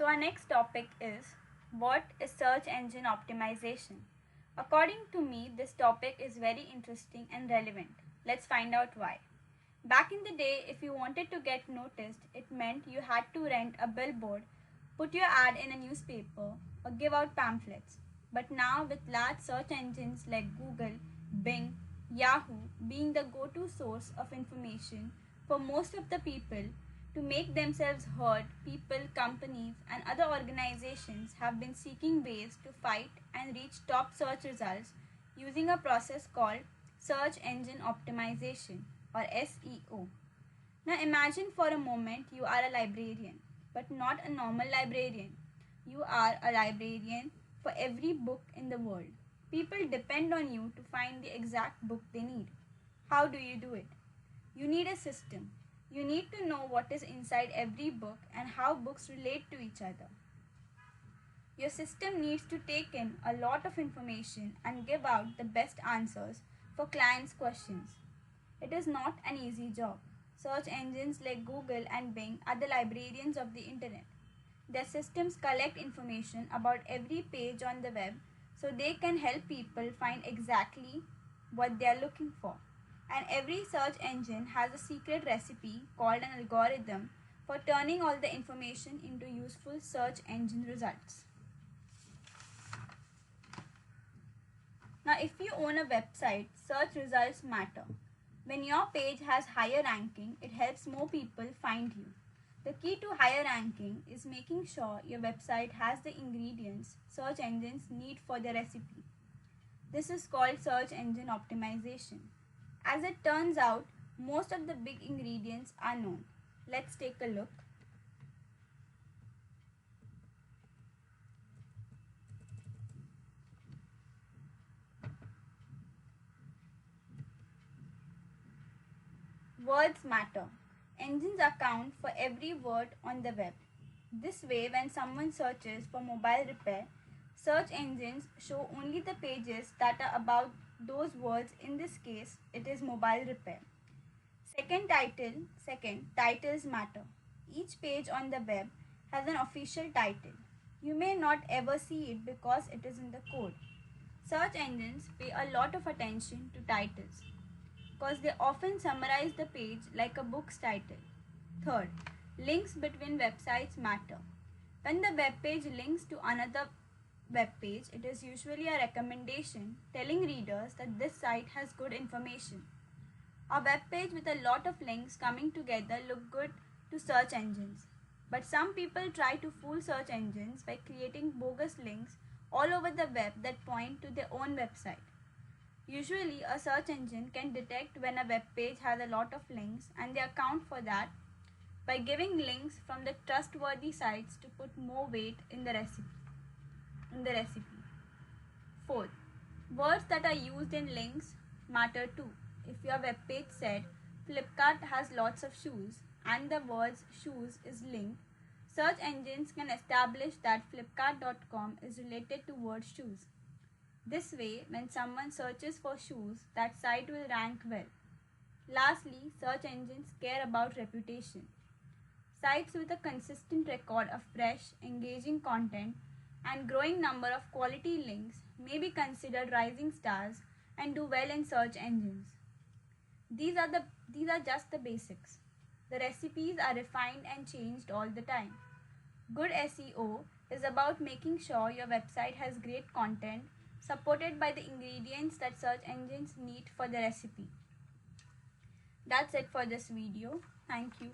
So our next topic is, what is search engine optimization? According to me, this topic is very interesting and relevant. Let's find out why. Back in the day, if you wanted to get noticed, it meant you had to rent a billboard, put your ad in a newspaper, or give out pamphlets. But now, with large search engines like Google, Bing, Yahoo being the go-to source of information for most of the people, to make themselves heard, people, companies, and other organizations have been seeking ways to fight and reach top search results using a process called search engine optimization, or SEO. Now imagine for a moment you are a librarian, but not a normal librarian. You are a librarian for every book in the world. People depend on you to find the exact book they need. How do you do it? You need a system. You need to know what is inside every book and how books relate to each other. Your system needs to take in a lot of information and give out the best answers for clients' questions. It is not an easy job. Search engines like Google and Bing are the librarians of the internet. Their systems collect information about every page on the web so they can help people find exactly what they are looking for. And every search engine has a secret recipe called an algorithm for turning all the information into useful search engine results. Now, if you own a website, search results matter. When your page has higher ranking, it helps more people find you. The key to higher ranking is making sure your website has the ingredients search engines need for the recipe. This is called search engine optimization. As it turns out, most of the big ingredients are known. Let's take a look. Words matter. Engines account for every word on the web. This way, when someone searches for mobile repair, search engines show only the pages that are about those words. In this case, it is mobile repair. Second, titles matter. Each page on the web has an official title. You may not ever see it because it is in the code. Search engines pay a lot of attention to titles because they often summarize the page like a book's title. Third, links between websites matter. When the web page links to another web page, it is usually a recommendation telling readers that this site has good information. A web page with a lot of links coming together look good to search engines. But some people try to fool search engines by creating bogus links all over the web that point to their own website. Usually, a search engine can detect when a web page has a lot of links, and they account for that by giving links from the trustworthy sites to put more weight in the recipe. Fourth, words that are used in links matter too. If your web page said Flipkart has lots of shoes and the words shoes is linked, search engines can establish that flipkart.com is related to word shoes. This way, when someone searches for shoes, that site will rank well. Lastly, search engines care about reputation. Sites with a consistent record of fresh, engaging content and growing number of quality links may be considered rising stars and do well in search engines. These are just the basics. The recipes are refined and changed all the time. Good SEO is about making sure your website has great content supported by the ingredients that search engines need for the recipe. That's it for this video. Thank you.